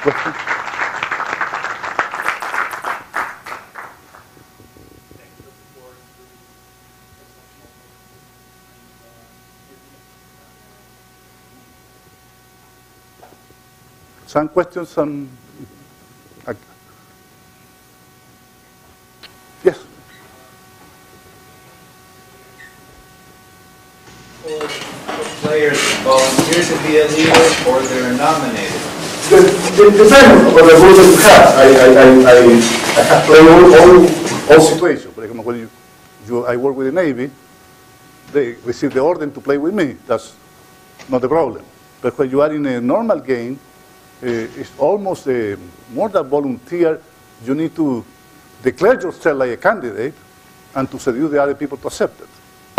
Question? Some questions, some... Yes? For players volunteer to be a leader or they're nominated? Depends on the role that you have. I have played all situations. For example, when I work with the Navy, they receive the order to play with me. That's not a problem. But when you are in a normal game, it's almost more than volunteer. You need to declare yourself like a candidate and to seduce the other people to accept it.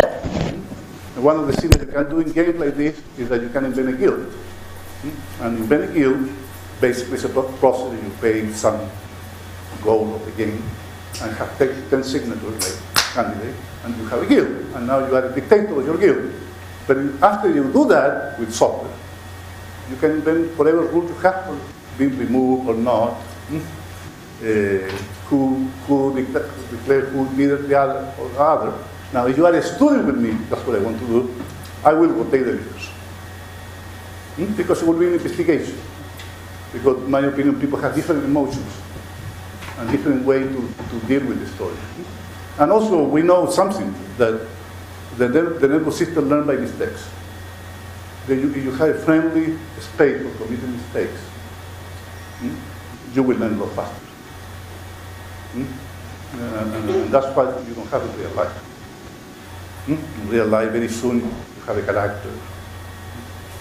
And one of the things that you can do in games like this is that you can invent a guild. And invent a guild, basically it's a process. You pay some goal of the game and have 10 signatures like candidate, and you have a guild. And now you are a dictator of your guild. But after you do that with software, you can invent whatever rule you have for being removed or not, who declare who leader the other or the other. Now, if you are a student with me, that's what I want to do, I will rotate the leaders. Because it will be an investigation. Because, in my opinion, people have different emotions and different ways to deal with the story. And also, we know something, that the nervous system learns by mistakes. If you have a friendly space for committing mistakes, you will learn a lot faster. And that's why you don't have in real life. In real life, very soon, you have a character.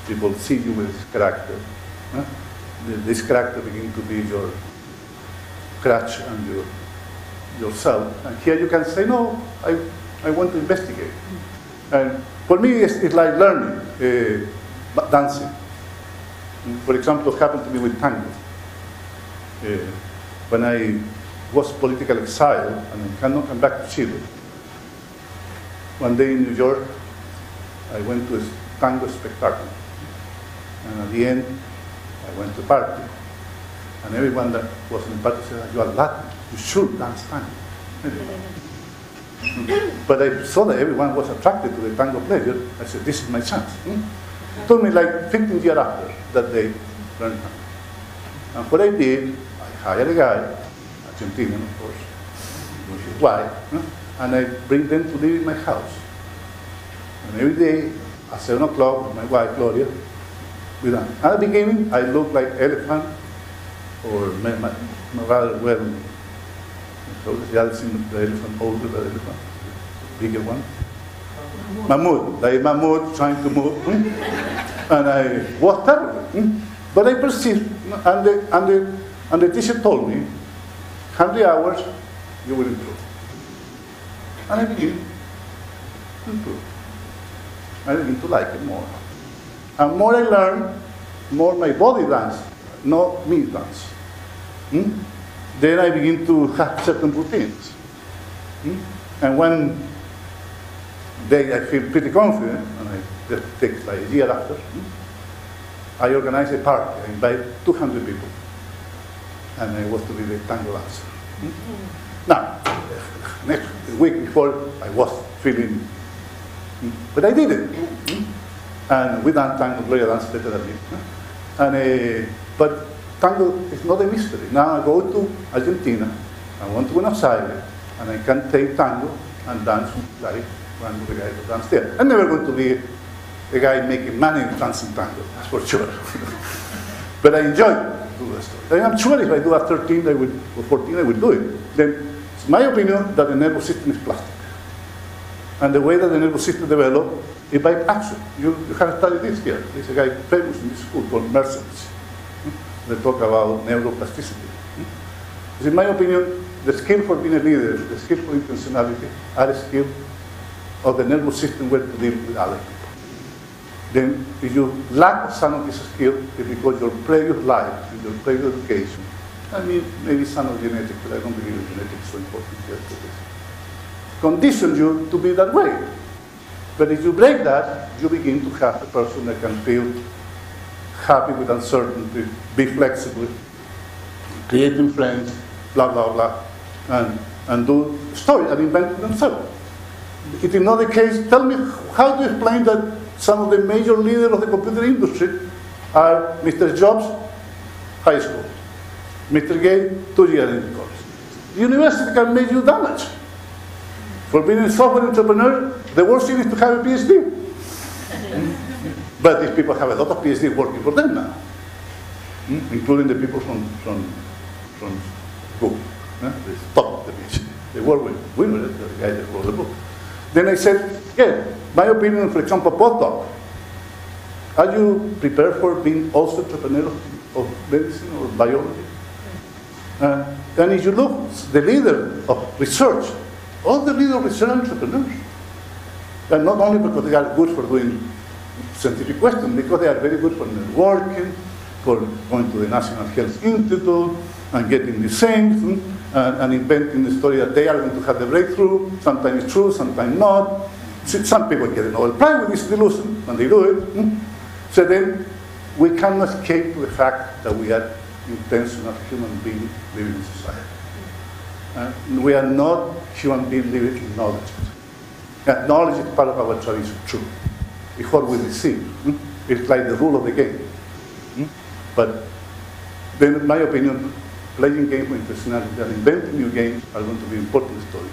People see you with this character. This character begins to be your crutch and yourself. And here you can say, no, I want to investigate. And for me, it's like learning, dancing. For example, it happened to me with tango. When I was political exile and I cannot come back to Chile, one day in New York, I went to a tango spectacle. And at the end, I went to a party. And everyone that was in the party said, you are Latin, you should dance tango. But I saw that everyone was attracted to the tango player. I said, this is my chance. It took me like 15 years after that they learned tango. And what I did, I hired a guy, Argentinian of course, with his wife, and I bring them to live in my house. And every day, at 7 o'clock, with my wife, Gloria, we done. At the beginning, I looked like elephant, or rather well, so the other thing, the elephant, older the elephant, bigger one. Mammoth, like mammoth trying to move. And I was terrible. But I perceived, and the teacher told me, 100 hours, you will improve. And I begin to improve. I begin to like it more. And more I learn, more my body dance, not me dance. Then I begin to have certain routines. And one day I feel pretty confident, and it takes like a year after, I organize a party. I invite 200 people. And I was to be the tango dancer. Now, next week before, I was feeling, but I did it. And we done tango, Gloria danced better than me. But tango is not a mystery. Now I go to Argentina, I went to Buenos Aires, and I can take tango and dance like one of the guys who dance there. I'm never going to be a guy making money dancing tango, that's for sure. But I enjoy do the story. I'm sure if I do at 13 or 14, I will do it. Then it's my opinion that the nervous system is plastic. And the way that the nervous system develops is by action. You have studied this here. There's a guy famous in this school called Mercedes. They talk about neuroplasticity. In my opinion, the skill for being a leader, the skill for intentionality, are a skill of the nervous system where to deal with other people. Then, if you lack some of this skill, it's because your previous life, your previous education, I mean, maybe some of genetics, but I don't believe in genetics is so important here to this, condition you to be that way. But if you break that, you begin to have a person that can feel happy with uncertainty, be flexible, creating friends, blah, blah, blah, and do stories and invent themselves. If it's not the case, tell me, how do you explain that some of the major leaders of the computer industry are Mr. Jobs, high school, Mr. Gates, 2 years in college? The university can make you damage. For being a software entrepreneur, the worst thing is to have a PhD. But these people have a lot of PhD working for them now, including the people from Google. They stopped the PhD. They work with Winner, the guy that wrote the book. Then I said, yeah, my opinion, for example, postdoc. Are you prepared for being also entrepreneur of medicine or biology? And if you look, the leader of research, all the leaders of research are entrepreneurs. And not only because they are good for doing scientific questions, because they are very good for networking, for going to the National Health Institute and getting the same, and inventing the story that they are going to have the breakthrough. Sometimes it's true, sometimes not. Some people get a Nobel Prize with this delusion, and they do it. So then we cannot escape to the fact that we are intentional human beings living in society. We are not human beings living in knowledge. Knowledge is part of our tradition, true. It's what we receive. It's like the rule of the game. But then, in my opinion, playing games with personality and inventing new games are going to be important stories.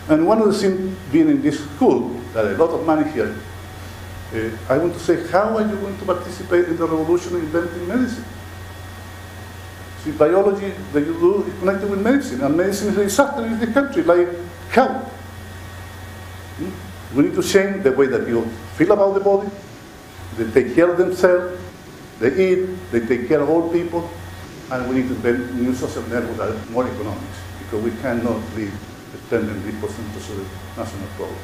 And one of the things, being in this school, that a lot of money here, I want to say, how are you going to participate in the revolution of inventing medicine? See, biology that you do is connected with medicine, and medicine is a disaster in this country, like health. We need to change the way that people feel about the body. They take care of themselves, they eat, they take care of old people, and we need to invent new social networks that are more economic, because we cannot live spending 3% of the national problem.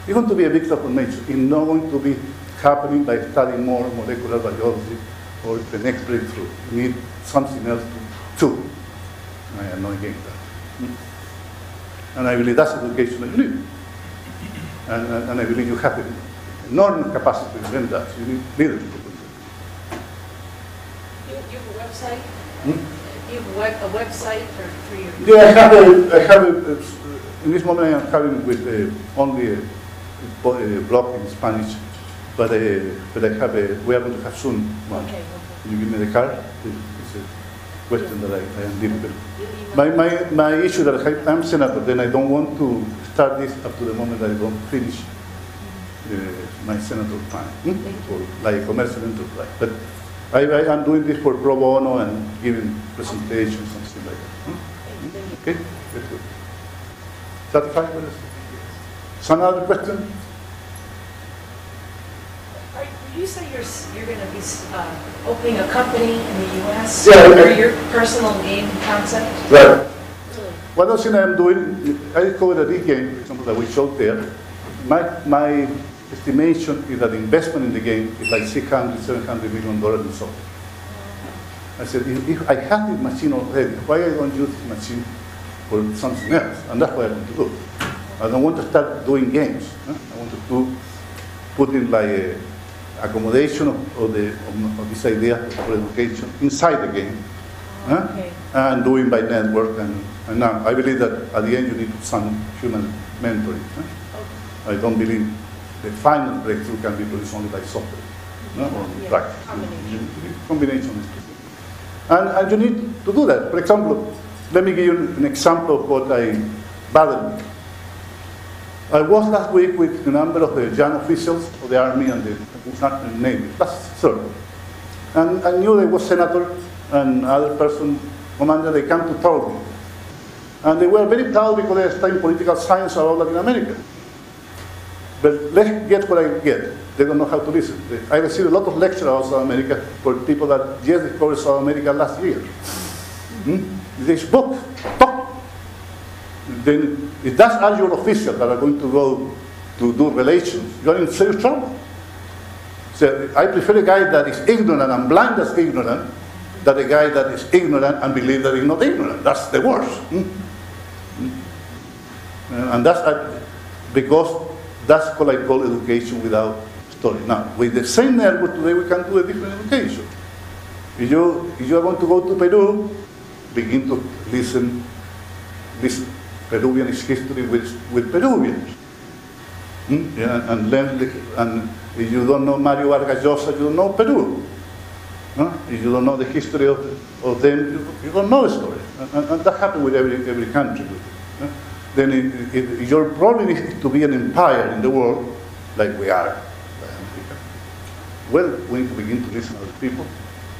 It's going to be a big transformation. It's not going to be happening by studying more molecular biology or the next breakthrough. We need something else too. I am not against that. And I believe that's education that you need. And I believe you have an enormous capacity to invent that. You need leaders. You have a website? You have a website for your... Yeah, I have in this moment I am having with only a blog in Spanish, but I have we are going to have soon one. Okay. You give me the card? It's a question that I am dealing with. My issue that I'm senator, then I don't want to start this up to the moment that I don't finish my senator time, or like commercial enterprise. But I am doing this for pro bono and giving presentations and things like that. Okay, that's good. Satisfied with this? Some other question? You say you're going to be opening a company in the U.S. Yeah, for your personal game concept? Right. One other thing I'm doing, I discovered that this game, for example, that we showed there, my estimation is that the investment in the game is like $600, $700 million in software. I said, if I have this machine already, why I don't use this machine for something else? And that's what I want to do. I don't want to start doing games. I want to put in like accommodation of this idea for education inside the game. Okay. And doing by network. And now I believe that at the end you need some human mentoring. I don't believe the final breakthrough can be produced only by software. Or practice. Combination is key. And you need to do that. For example, let me give you an example of what I battled. I was last week with a number of the young officials of the Army and the Navy, last third. And I knew there was senator and other person, commander, they came to tell me. And they were very proud because they are studying political science about Latin America. But let's get what I get. They don't know how to listen. I received a lot of lectures about South America for people that just discovered South America last year. This book, talk. Then if that's are your officials that are going to go to do relations, you're in serious trouble. So I prefer a guy that is ignorant and blind as ignorant than a guy that is ignorant and believes that he's not ignorant. That's the worst. And that's because that's what I call education without story. Now, with the same network today, we can do a different education. If you are going to go to Peru, begin to listen Peruvian history with Peruvians. Yeah, and if you don't know Mario Vargas Llosa, you don't know Peru. If you don't know the history of them, you don't know the story. And that happens with every country. Then if your problem is to be an empire in the world, like we are, like America, well, we need to begin to listen to other people,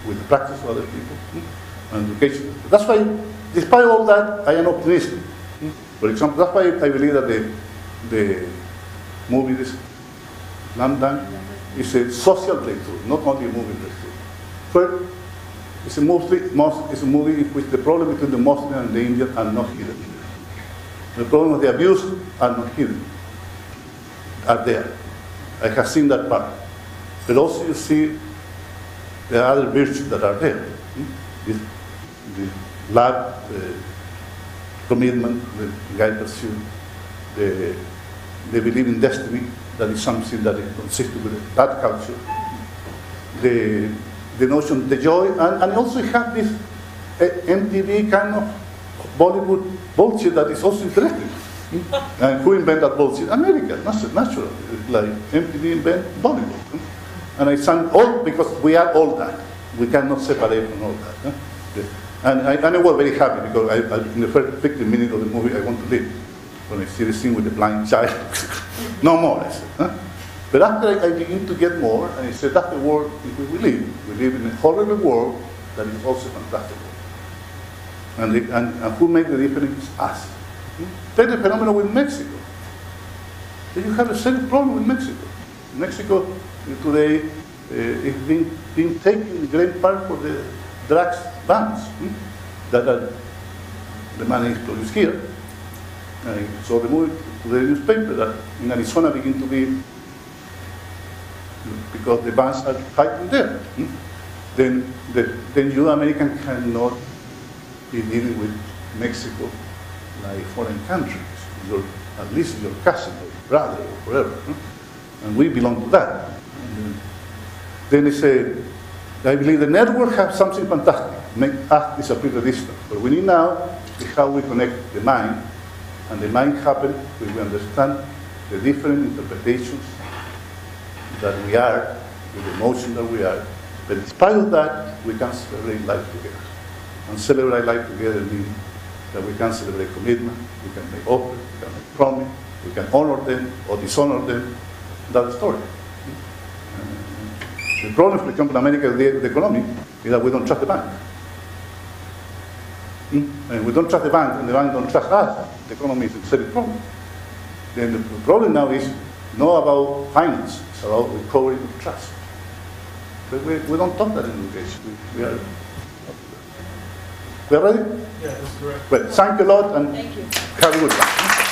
with the practice of other people, and education. That's why, despite all that, I am optimistic. For example, that's why I believe that the movie, this Slam Dunk, is a social breakthrough, not only a movie breakthrough. First, it's a movie in which the problem between the Muslim and the Indian are not hidden. The problem of the abuse are not hidden, are there. I have seen that part. But also you see the other virtues that are there. The love, commitment, the guy pursuit, they believe in destiny, that is something that is consistent with that culture. The notion, the joy, and also have this MTV kind of Bollywood bullshit that is also interesting. And who invented that bullshit? America, natural. Like MTV invented Bollywood. And I sang all, because we are all that. We cannot separate from all that. And I was very happy because in the first 15 minutes of the movie, I want to leave. When I see the scene with the blind child, no more, I said. But after I begin to get more, and I said, that's the world in which we live. We live in a horrible world that is also fantastic. And who makes the difference? Us. Take the phenomenon with Mexico. You have a serious problem with Mexico. Mexico today is being taken in great part for the drugs bans that are the money is produced here. And so the movie to the newspaper that in Arizona begin to be, because the bans are fighting there. Then you American cannot be dealing with Mexico like foreign countries. At least your cousin or brother or whatever. And we belong to that. Then they say, I believe the network has something fantastic. Make us disappear the distance. What we need now is how we connect the mind. And the mind happens when we understand the different interpretations that we are, with the emotion that we are. But in spite of that, we can celebrate life together. And celebrate life together means that we can celebrate commitment, we can make offers, we can make promise, we can honor them or dishonor them. That's the story. The problem, for example, in America, the economy, is that we don't trust the bank. And we don't trust the bank, and the bank don't trust us. The economy is a serious problem. Then the problem now is not about finance, it's about recovery of trust. But we don't talk that in education. We are ready? Yeah, that's correct. Well, thank you a lot, and Thank you. have a good time.